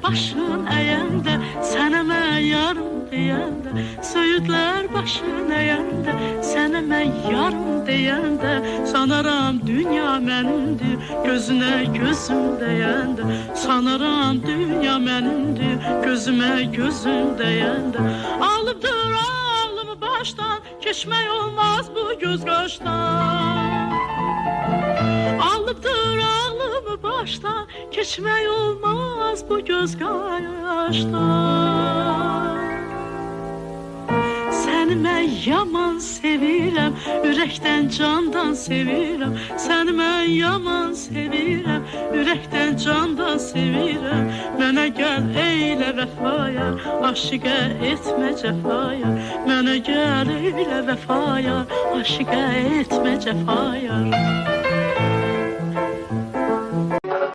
başın əyəndə, sənə mən yarım deyəndə, söyüdlər başın əyəndə, sənə mən yarım deyəndə, sanaram dünya mənimdir, gözünə gözüm deyəndə, sanaram dünya mənimdir, gözümə gözüm deyəndə, alıbdır ağlımı başdan, keçmək olmaz bu göz qaşdan. Alıbdır ağlımı başdan, keçmək olmaz bu göz qaşdan. Səni mən yaman sevirəm, ürəkdən candan sevirəm. Səni mən yaman sevirəm, ürəkdən candan sevirəm. Mənə gəl eylə vəfaya, aşiqə etmə cəfaya. Mənə gəl eylə vəfaya, aşiqə etmə cəfaya.